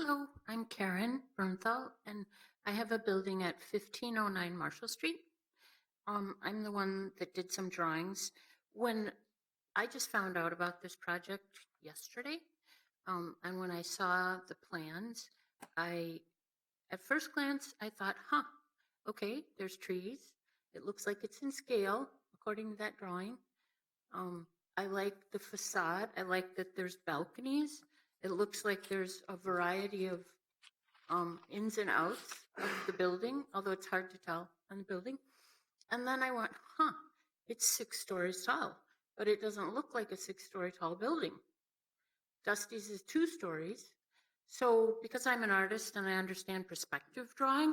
Hello, I'm Karen Bernthal, and I have a building at 1509 Marshall Street. I'm the one that did some drawings. When I just found out about this project yesterday, and when I saw the plans, at first glance, I thought, okay, there's trees. It looks like it's in scale, according to that drawing. I like the facade. I like that there's balconies. It looks like there's a variety of ins and outs of the building, although it's hard to tell on the building. And then I went, it's 6 stories tall, but it doesn't look like a 6-story tall building. Dusty's is 2 stories. So because I'm an artist and I understand perspective drawing,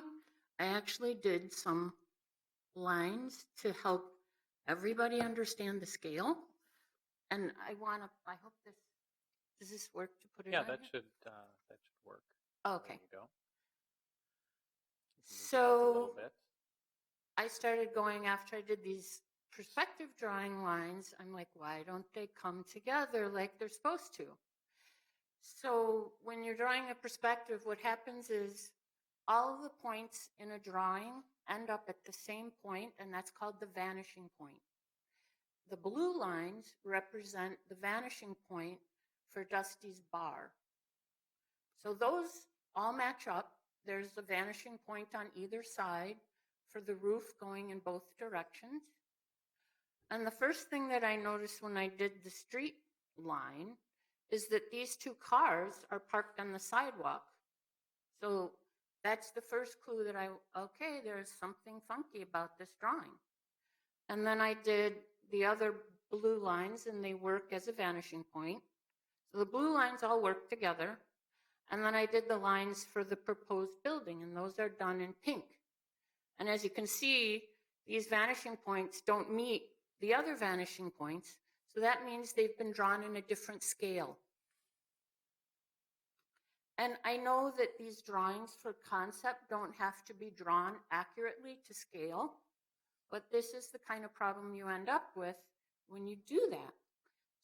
I actually did some lines to help everybody understand the scale. And I hope does this work to put it on? Yeah, that should work. Okay. There you go. So I started going after I did these perspective drawing lines. I'm like, why don't they come together like they're supposed to? So when you're drawing a perspective, what happens is all of the points in a drawing end up at the same point, and that's called the vanishing point. The blue lines represent the vanishing point for Dusty's bar. So those all match up. There's a vanishing point on either side for the roof going in both directions. And the first thing that I noticed when I did the street line is that these 2 cars are parked on the sidewalk. So that's the first clue that okay, there's something funky about this drawing. And then I did the other blue lines, and they work as a vanishing point. So the blue lines all work together. And then I did the lines for the proposed building, and those are done in pink. And as you can see, these vanishing points don't meet the other vanishing points. So that means they've been drawn in a different scale. And I know that these drawings for concept don't have to be drawn accurately to scale, but this is the kind of problem you end up with when you do that.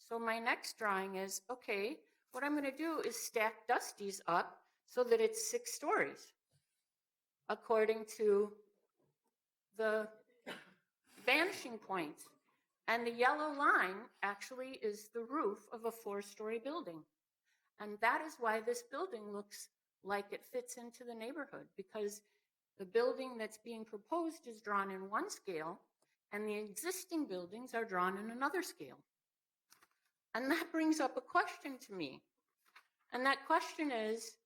So my next drawing is, okay, what I'm going to do is stack Dusty's up so that it's 6 stories, according to the vanishing points. And the yellow line actually is the roof of a 4-story building. And that is why this building looks like it fits into the neighborhood, because the building that's being proposed is drawn in one scale, and the existing buildings are drawn in another scale. And that brings up a question to me. And that question is,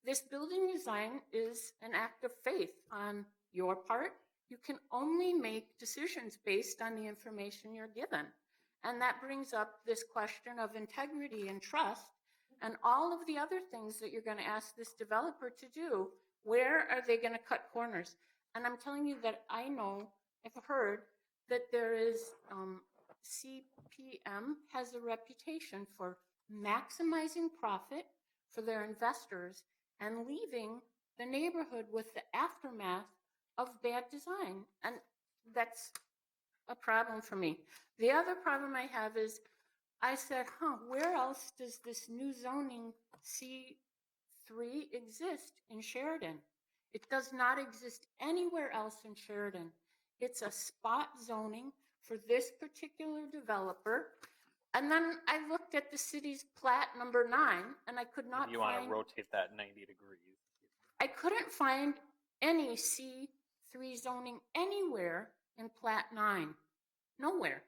this building design is an act of faith on your part. You can only make decisions based on the information you're given. And that brings up this question of integrity and trust and all of the other things that you're going to ask this developer to do. Where are they going to cut corners? And I'm telling you that I know, I've heard that there is, CPM has a reputation for maximizing profit for their investors and leaving the neighborhood with the aftermath of bad design. And that's a problem for me. The other problem I have is I said, where else does this new zoning C3 exist in Sheridan? It does not exist anywhere else in Sheridan. It's a spot zoning for this particular developer. And then I looked at the city's plat number 9, and I could not You want to rotate that 90 degrees. I couldn't find any C3 zoning anywhere in plat 9. Nowhere.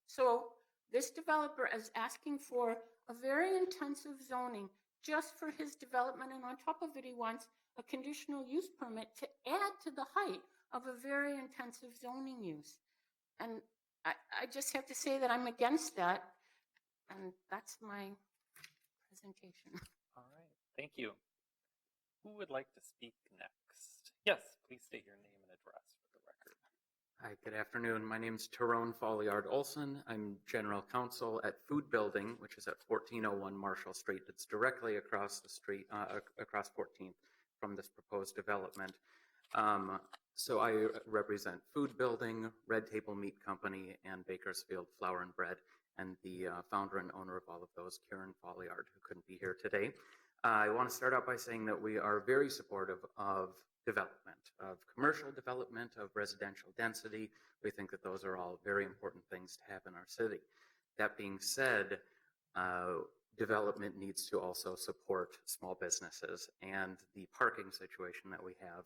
So this developer is asking for a very intensive zoning just for his development, and on top of it, he wants a conditional use permit to add to the height of a very intensive zoning use. And I just have to say that I'm against that, and that's my presentation. All right, thank you. Who would like to speak next? Yes, please state your name and address for the record. Hi, good afternoon. My name is Tyrone Fallyard Olson. I'm general counsel at Food Building, which is at 1401 Marshall Street. It's directly across the street, across 14th from this proposed development. So I represent Food Building, Red Table Meat Company, and Bakersfield Flour and Bread. and the founder and owner of all of those, Karen Fallyard, who couldn't be here today. I want to start out by saying that we are very supportive of development, of commercial development, of residential density. We think that those are all very important things to have in our city. That being said, development needs to also support small businesses, and the parking situation that we have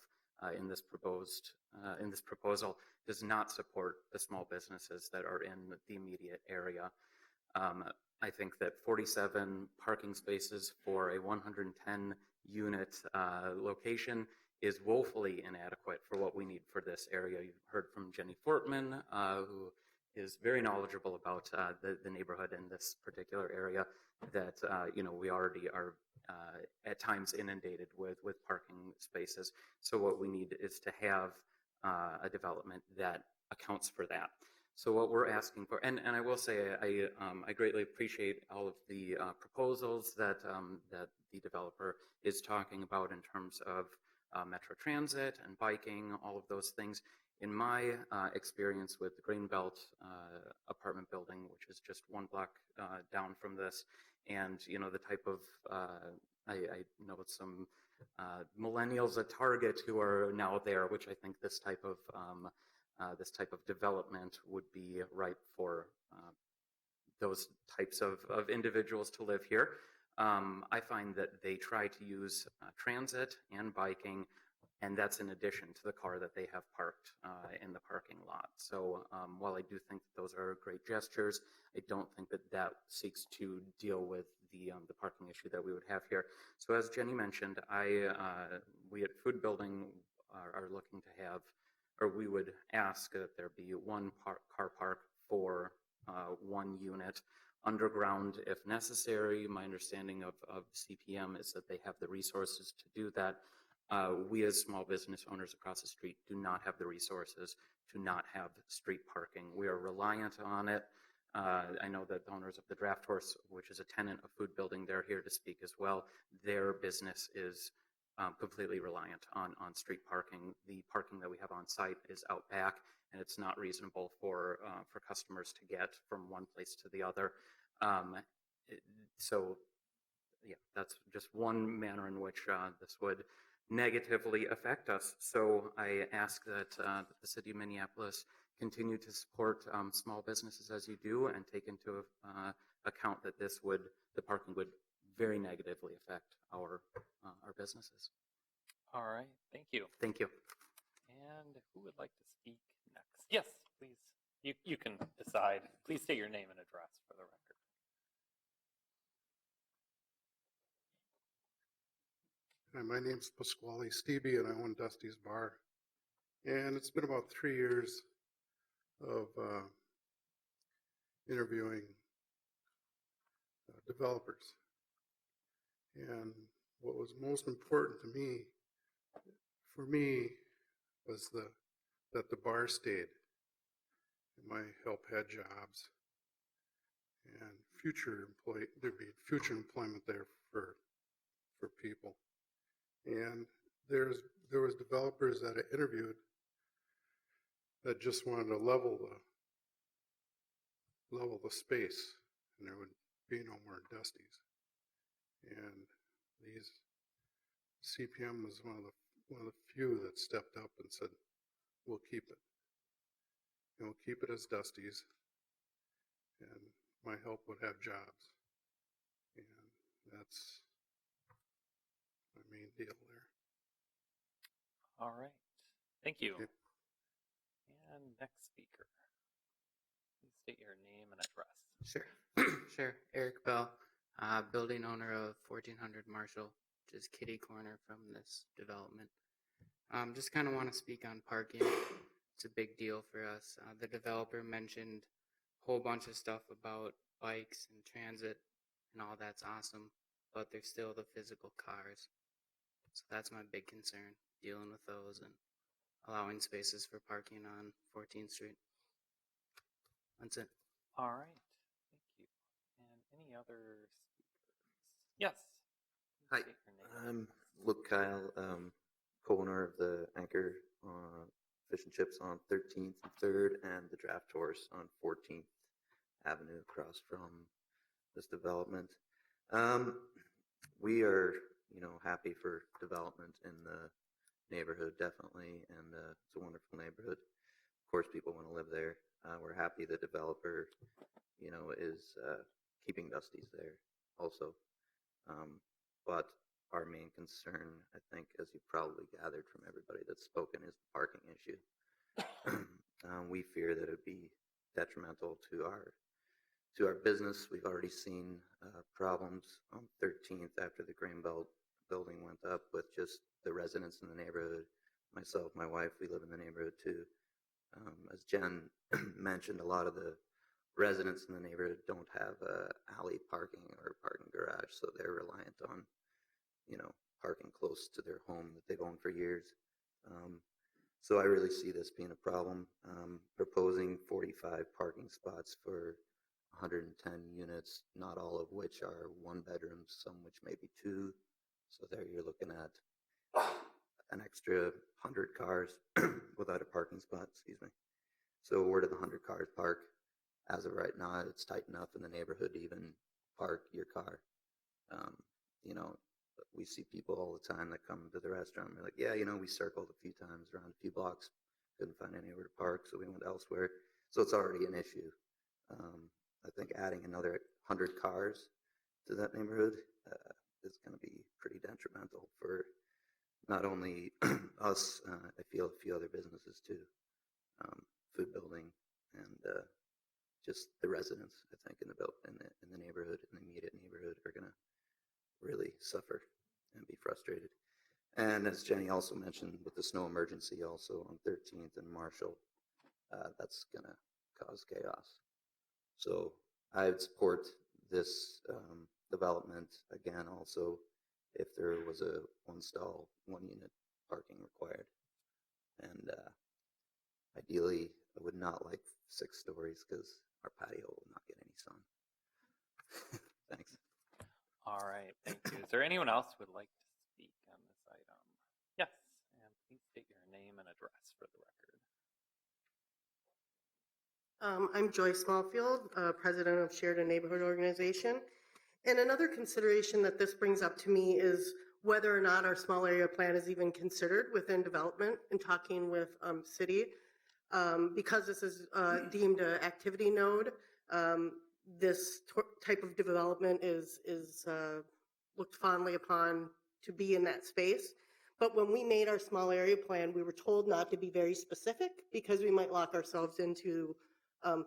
in this proposal does not support the small businesses that are in the immediate area. I think that 47 parking spaces for a 110 unit location is woefully inadequate for what we need for this area. You've heard from Jenny Fortman, who is very knowledgeable about the neighborhood in this particular area, that we already are at times inundated with parking spaces. So what we need is to have a development that accounts for that. So what we're asking for, and I will say I greatly appreciate all of the proposals that the developer is talking about in terms of Metro Transit and biking, all of those things. In my experience with the Greenbelt apartment building, which is just one block down from this, and the type of I know some millennials at Target who are now there, which I think this type of development would be ripe for those types of individuals to live here. I find that they try to use transit and biking, and that's in addition to the car that they have parked in the parking lot. So while I do think that those are great gestures, I don't think that that seeks to deal with the parking issue that we would have here. So as Jenny mentioned, we at Food Building are looking to have, or we would ask that there be one car park for one unit underground if necessary. My understanding of CPM is that they have the resources to do that. We as small business owners across the street do not have the resources to not have street parking. We are reliant on it. I know that the owners of the Draft Horse, which is a tenant of Food Building, they're here to speak as well. Their business is completely reliant on street parking. The parking that we have on site is out back, and it's not reasonable for customers to get from one place to the other. So, yeah, that's just one manner in which this would negatively affect us. So I ask that the city of Minneapolis continue to support small businesses as you do, and take into account that the parking would very negatively affect our businesses. All right, thank you. Thank you. And who would like to speak next? Yes, please. You can decide. Please state your name and address for the record. Hi, my name's Pasquale Stevie, and I own Dusty's Bar. And it's been about 3 years of interviewing developers. And what was most important to me, was that the bar stayed. And my help had jobs, and there'd be future employment there for people. And there was developers that I interviewed that just wanted to level the space, and there would be no more Dusties. And these CPM was one of the few that stepped up and said, "We'll keep it. And we'll keep it as Dusties, and my help would have jobs." And that's my main deal there. All right, thank you. Okay. And next speaker. Please state your name and address. Sure. Sure. Eric Bell, building owner of 1400 Marshall, which is kitty corner from this development. Just kind of want to speak on parking. It's a big deal for us. The developer mentioned a whole bunch of stuff about bikes and transit, and all that's awesome, but there's still the physical cars. So that's my big concern, dealing with those and allowing spaces for parking on 14th Street. That's it. All right, thank you. And any other speakers? Yes. Hi, State your name. I'm Luke Kyle, co-owner of the Anchor Fish and Chips on 13th and 3rd, and the Draft Horse on 14th avenue across from this development. We are, happy for development in the neighborhood, definitely, and it's a wonderful neighborhood. Of course, people want to live there. We're happy the developer, is keeping Dusty's there also. But our main concern, I think, as you probably gathered from everybody that's spoken, is the parking issue. We fear that it would be detrimental to our business. We've already seen problems on 13th after the Greenbelt building went up with just the residents in the neighborhood. Myself, my wife, we live in the neighborhood too. As Jen mentioned, a lot of the residents in the neighborhood don't have alley parking or parking garage, so they're reliant on, parking close to their home that they've owned for years. So I really see this being a problem. Proposing 45 parking spots for 110 units, not all of which are one bedrooms, some which may be two. So there you're looking at an extra 100 cars without a parking spot, excuse me. So where do the 100 cars park? As of right now, it's tight enough in the neighborhood to even park your car. We see people all the time that come to the restaurant and they're like, yeah, we circled a few times around a few blocks, couldn't find anywhere to park, so we went elsewhere. So it's already an issue. I think adding another 100 cars to that neighborhood is going to be pretty detrimental for not only us, I feel a few other businesses too, food building, and just the residents. I think in the neighborhood, in the immediate neighborhood, are going to really suffer and be frustrated. And as Jenny also mentioned, with the snow emergency also on 13th and Marshall, that's going to cause chaos. So I would support this development again also if there was a one stall, 1 unit parking required. And ideally, I would not like 6 stories because our patio will not get any sun. Thanks. All right, thank you. Is there anyone else who would like to speak on this item? Yes, and please state your name and address for the record. I'm Joyce Smallfield, president of Shared and Neighborhood Organization. And another consideration that this brings up to me is whether or not our small area plan is even considered within development. In talking with city, because this is deemed an activity node, this type of development is looked fondly upon to be in that space. But when we made our small area plan, we were told not to be very specific because we might lock ourselves into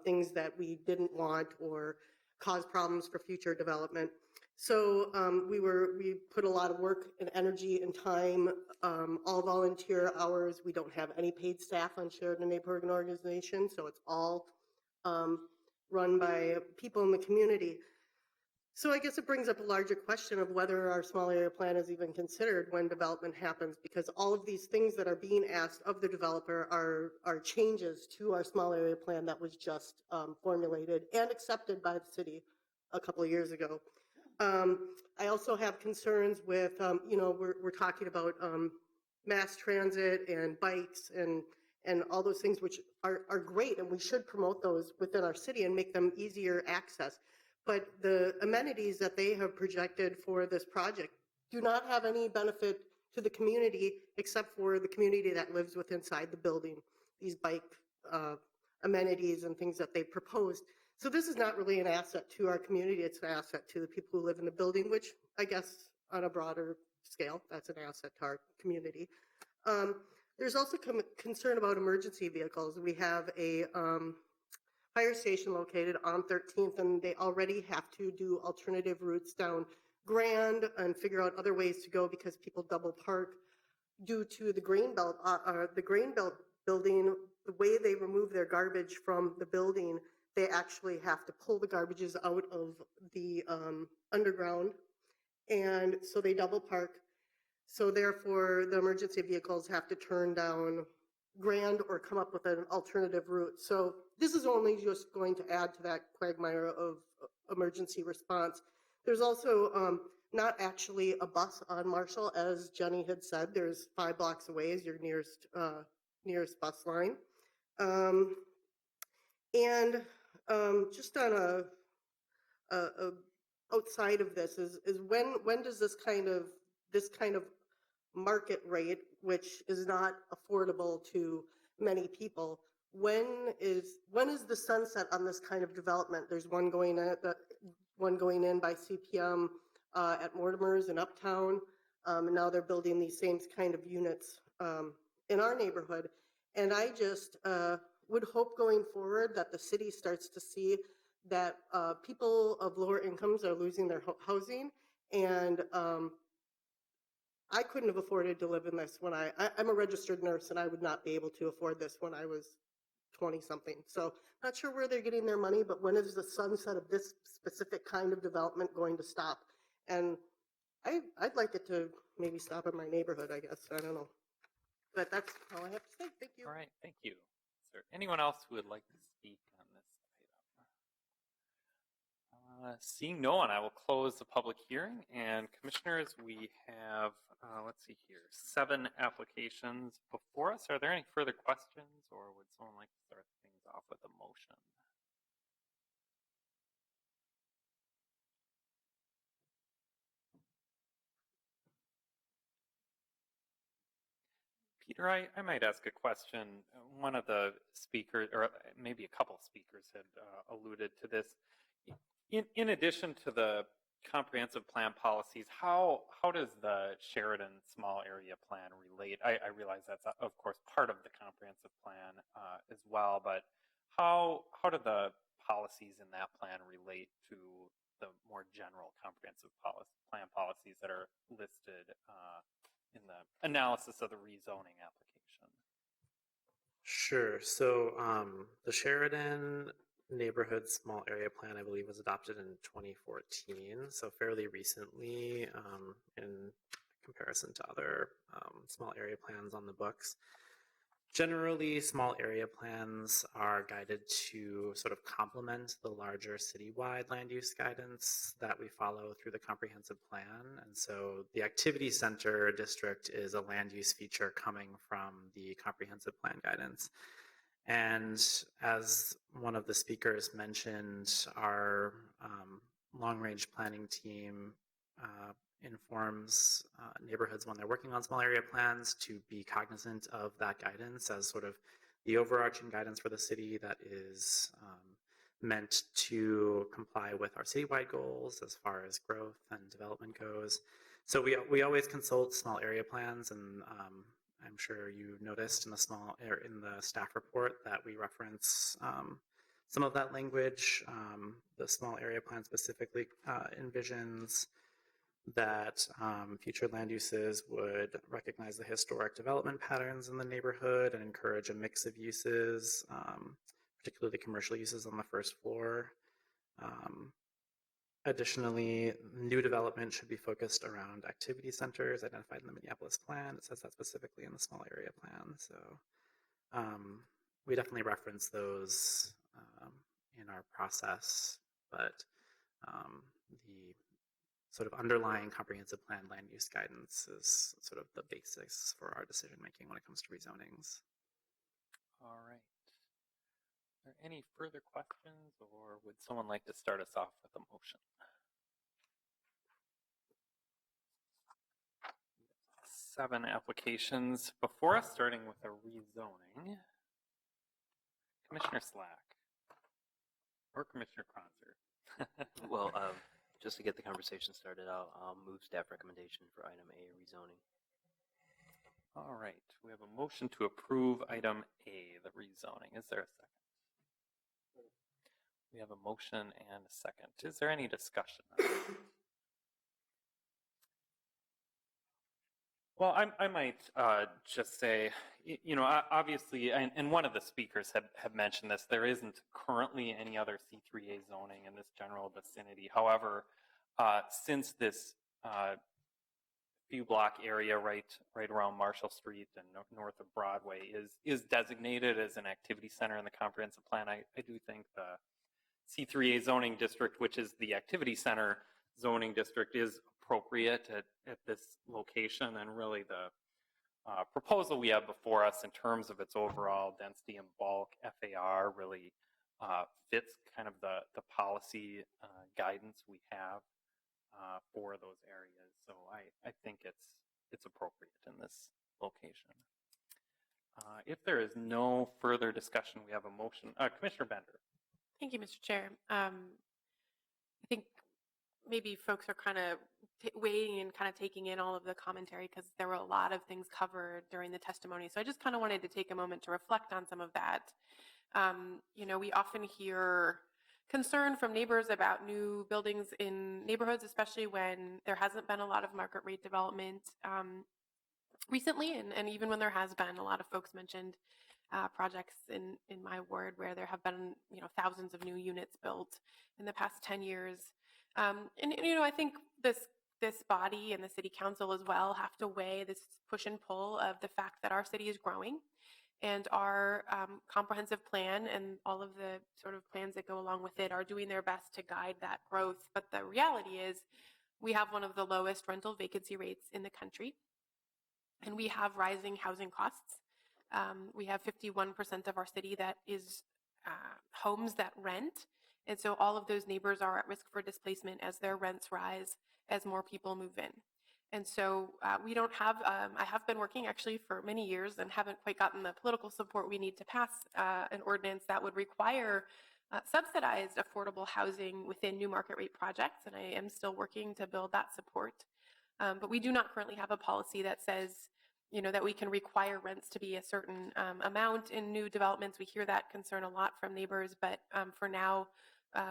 things that we didn't want or cause problems for future development. So we put a lot of work and energy and time, all volunteer hours. We don't have any paid staff on Shared and Neighborhood Organization, so it's all run by people in the community. So I guess it brings up a larger question of whether our small area plan is even considered when development happens, because all of these things that are being asked of the developer are changes to our small area plan that was just formulated and accepted by the city a couple of years ago. I also have concerns with, we're talking about mass transit and bikes and all those things, which are great, and we should promote those within our city and make them easier access. But the amenities that they have projected for this project do not have any benefit to the community except for the community that lives within inside the building, these bike amenities and things that they proposed. So this is not really an asset to our community, it's an asset to the people who live in the building, which I guess on a broader scale, that's an asset to our community. There's also concern about emergency vehicles. We have a fire station located on 13th, and they already have to do alternative routes down Grand and figure out other ways to go because people double park due to the Greenbelt. The Greenbelt building, the way they remove their garbage from the building, they actually have to pull the garbages out of the underground, and so they double park. So therefore, the emergency vehicles have to turn down Grand or come up with an alternative route. So this is only just going to add to that quagmire of emergency response. There's also not actually a bus on Marshall, as Jenny had said. There's 5 blocks away is your nearest bus line. And just on a outside of this is when does this kind of market rate, which is not affordable to many people, when is the sunset on this kind of development? There's one going in by CPM at Mortimer's in Uptown, and now they're building these same kind of units in our neighborhood. And I just would hope going forward that the city starts to see that people of lower incomes are losing their housing. And I couldn't have afforded to live in this when I'm a registered nurse, and I would not be able to afford this when I was 20 something. So not sure where they're getting their money, but when is the sunset of this specific kind of development going to stop? And I'd like it to maybe stop in my neighborhood, I guess. I don't know. But that's all I have to say. Thank you. All right, thank you. Is there anyone else who would like to speak on this item? Seeing no one, I will close the public hearing. And commissioners, we have, let's see here, 7 applications before us. Are there any further questions, or would someone like to start things off with a motion? Peter, I might ask a question. One of the speakers, or maybe a couple speakers, had alluded to this. In addition to the comprehensive plan policies, how does the Sheridan small area plan relate? I realize that's, of course, part of the comprehensive plan as well, but how do the policies in that plan relate to the more general comprehensive plan policies that are listed in the analysis of the rezoning application? Sure. So the Sheridan Neighborhood Small Area Plan, I believe, was adopted in 2014, so fairly recently in comparison to other small area plans on the books. Generally, small area plans are guided to sort of complement the larger citywide land use guidance that we follow through the comprehensive plan. And so the activity center district is a land use feature coming from the comprehensive plan guidance. And as one of the speakers mentioned, our long-range planning team informs neighborhoods when they're working on small area plans to be cognizant of that guidance as sort of the overarching guidance for the city that is meant to comply with our citywide goals as far as growth and development goes. So we always consult small area plans, and I'm sure you noticed in the staff report that we reference some of that language. The small area plan specifically envisions that future land uses would recognize the historic development patterns in the neighborhood and encourage a mix of uses, particularly commercial uses on the first floor. Additionally, new development should be focused around activity centers identified in the Minneapolis plan. It says that specifically in the small area plan. So we definitely reference those in our process, but the sort of underlying comprehensive plan land use guidance is sort of the basis for our decision making when it comes to rezonings. All right. Are there any further questions, or would someone like to start us off with a motion? 7 applications before us, starting with a rezoning. Commissioner Slack or Commissioner Kronzer? Well, just to get the conversation started, I'll move staff recommendation for item A, rezoning. All right, we have a motion to approve item A, the rezoning. Is there a second? We have a motion and a second. Is there any discussion? Well, I might just say, you know, obviously, and one of the speakers have mentioned this, there isn't currently any other C3A zoning in this general vicinity. However, since this few block area right around Marshall Street and north of Broadway is designated as an activity center in the comprehensive plan, I do think the C3A zoning district, which is the activity center zoning district, is appropriate at this location, and really the proposal we have before us in terms of its overall density and bulk FAR really fits kind of the policy guidance we have for those areas. So I think it's appropriate in this location. If there is no further discussion, we have a motion. Commissioner Bender. Thank you, Mr. Chair. I think maybe folks are kind of waiting and kind of taking in all of the commentary because there were a lot of things covered during the testimony. So I just kind of wanted to take a moment to reflect on some of that. We often hear concern from neighbors about new buildings in neighborhoods, especially when there hasn't been a lot of market rate development recently. And even when there has been, a lot of folks mentioned projects in my ward where there have been, thousands of new units built in the past 10 years. I think this body and the city council as well have to weigh this push and pull of the fact that our city is growing, and our comprehensive plan and all of the sort of plans that go along with it are doing their best to guide that growth. But the reality is we have one of the lowest rental vacancy rates in the country, and we have rising housing costs. We have 51% of our city that is homes that rent. And so all of those neighbors are at risk for displacement as their rents rise, as more people move in. And so we don't have, I have been working actually for many years and haven't quite gotten the political support we need to pass an ordinance that would require subsidized affordable housing within new market rate projects. And I am still working to build that support. But we do not currently have a policy that says, that we can require rents to be a certain amount in new developments. We hear that concern a lot from neighbors, but for now,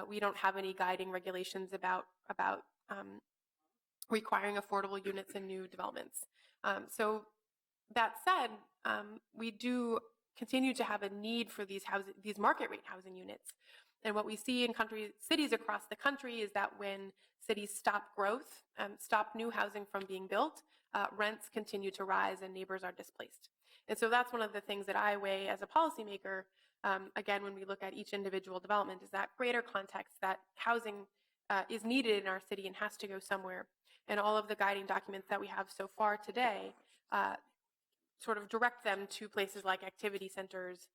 we don't have any guiding regulations about requiring affordable units in new developments. So that said, we do continue to have a need for these market rate housing units. And what we see in cities across the country is that when cities stop growth, stop new housing from being built, rents continue to rise and neighbors are displaced. And so that's one of the things that I weigh as a policymaker, again, when we look at each individual development, is that greater context that housing is needed in our city and has to go somewhere. And all of the guiding documents that we have so far today sort of direct them to places like activity centers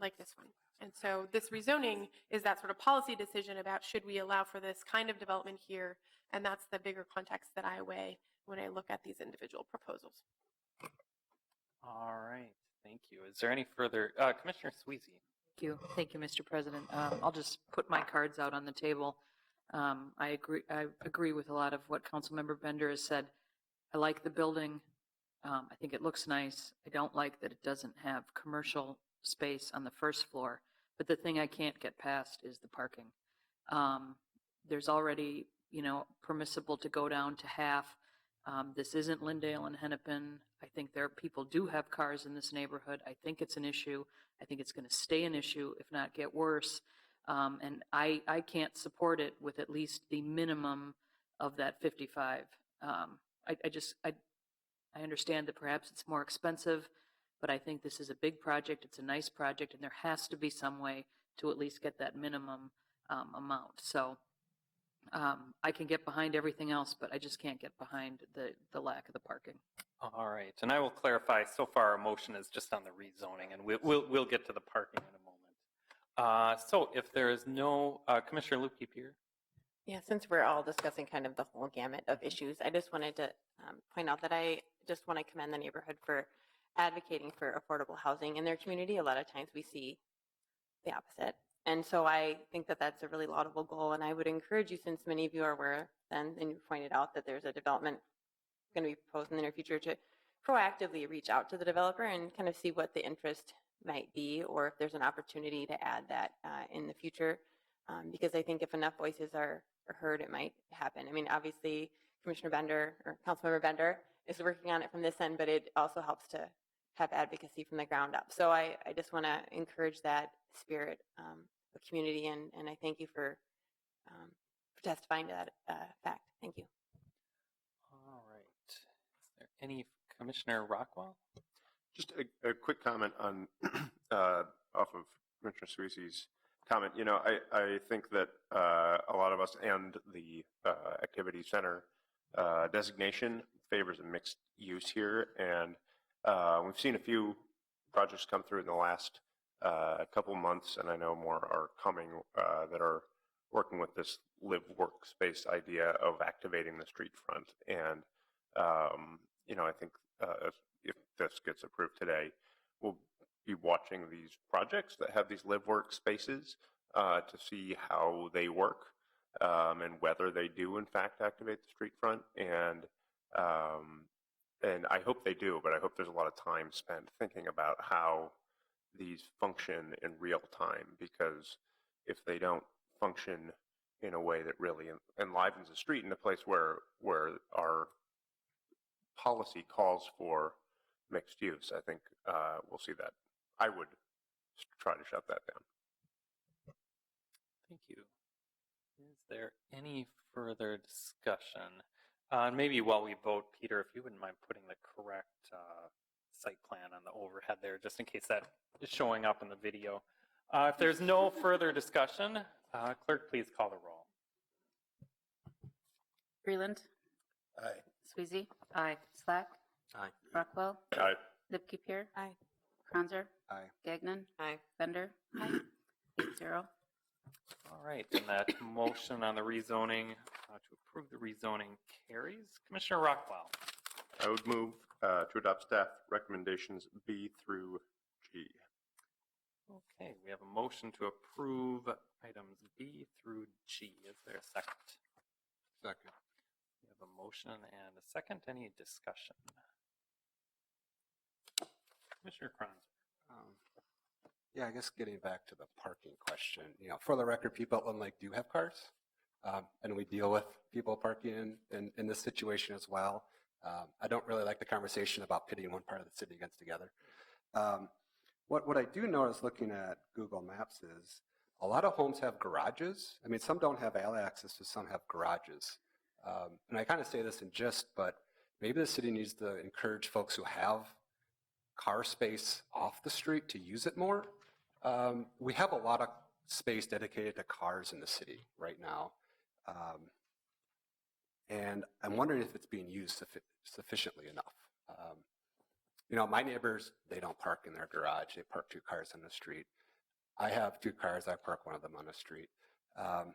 like this one. And so this rezoning is that sort of policy decision about should we allow for this kind of development here, and that's the bigger context that I weigh when I look at these individual proposals. All right, thank you. Is there any further, Commissioner Sweezy? Thank you, Mr. President. I'll just put my cards out on the table. I agree with a lot of what Councilmember Bender has said. I like the building. I think it looks nice. I don't like that it doesn't have commercial space on the first floor. But the thing I can't get past is the parking. There's already, permissible to go down to half. This isn't Lindale and Hennepin. I think people do have cars in this neighborhood. I think it's an issue. I think it's going to stay an issue, if not get worse. And I can't support it with at least the minimum of that 55. I understand that perhaps it's more expensive, but I think this is a big project. It's a nice project, and there has to be some way to at least get that minimum amount. So I can get behind everything else, but I just can't get behind the lack of the parking. All right, and I will clarify. So far, our motion is just on the rezoning, and we'll get to the parking in a moment. So if there is no Commissioner Lupke Pier. Yeah, since we're all discussing kind of the whole gamut of issues, I just wanted to point out that I just want to commend the neighborhood for advocating for affordable housing in their community. A lot of times we see the opposite. And so I think that that's a really laudable goal. And I would encourage you, since many of you are aware, and you pointed out that there's a development going to be proposed in the near future, to proactively reach out to the developer and kind of see what the interest might be, or if there's an opportunity to add that in the future. Because I think if enough voices are heard, it might happen. I mean, obviously, Commissioner Bender or Councilmember Bender is working on it from this end, but it also helps to have advocacy from the ground up. So I just want to encourage that spirit of community, and I thank you for testifying to that fact. Thank you. All right. Is there any Commissioner Rockwall? Just a quick comment on off of Commissioner Sweezy's comment. I think that a lot of us and the activity center designation favors a mixed use here, and we've seen a few projects come through in the last couple months, and I know more are coming that are working with this live workspace idea of activating the street front. And, I think if this gets approved today, we'll be watching these projects that have these live workspaces to see how they work and whether they do in fact activate the street front. And I hope they do, but I hope there's a lot of time spent thinking about how these function in real time, because if they don't function in a way that really enlivens the street in a place where our policy calls for mixed use, I think we'll see that. I would try to shut that down. Thank you. Is there any further discussion? Maybe while we vote, Peter, if you wouldn't mind putting the correct site plan on the overhead there, just in case that is showing up in the video. If there's no further discussion, clerk, please call the roll. Freeland. Aye. Sweezy. Aye. Slack. Aye. Rockwall. Aye. Lipke Pier. Aye. Kranzer. Aye. Gagnon. Aye. Bender. Aye. 8-0. All right, and that motion on the rezoning to approve the rezoning carries. Commissioner Rockwell. I would move to adopt staff recommendations B through G. Okay, we have a motion to approve items B through G. Is there a second? Second. We have a motion and a second. Any discussion? Commissioner Kranzer. Yeah, I guess getting back to the parking question, for the record, people at Lynn Lake do have cars, and we deal with people parking in this situation as well. I don't really like the conversation about pitting one part of the city against the other. What I do notice looking at Google Maps is a lot of homes have garages. I mean, some don't have alley access, but some have garages. And I kind of say this in jest, but maybe the city needs to encourage folks who have car space off the street to use it more. We have a lot of space dedicated to cars in the city right now. And I'm wondering if it's being used sufficiently enough. My neighbors, they don't park in their garage. They park 2 cars on the street. I have 2 cars. I park one of them on the street. I'm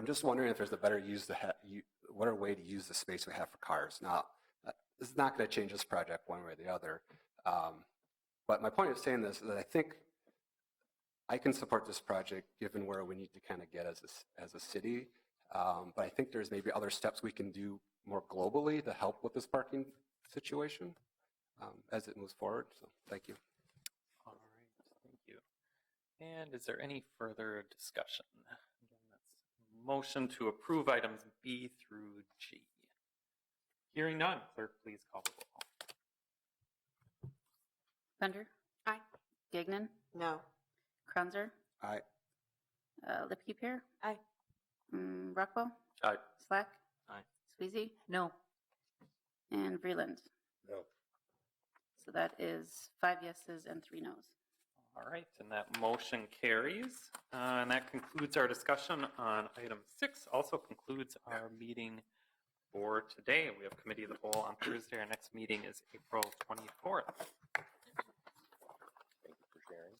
just wondering if there's a better way to use the space we have for cars. Now, this is not going to change this project one way or the other. But my point of saying this is that I think I can support this project given where we need to kind of get as a city. But I think there's maybe other steps we can do more globally to help with this parking situation as it moves forward. So thank you. All right, thank you. And is there any further discussion? Again, that's motion to approve items B through G. Hearing none, clerk, please call the roll. Bender. Aye. Gagnon. No. Kranzer. Aye. Lipke Pier. Aye. Rockwell. Aye. Slack. Aye. Sweezy. No. And Vreeland. No. So that is 5 yeses and 3 nos. All right, and that motion carries. And that concludes our discussion on item 6. Also concludes our meeting for today. We have committee of the whole on Thursday. Our next meeting is April 24th. Thank you for sharing.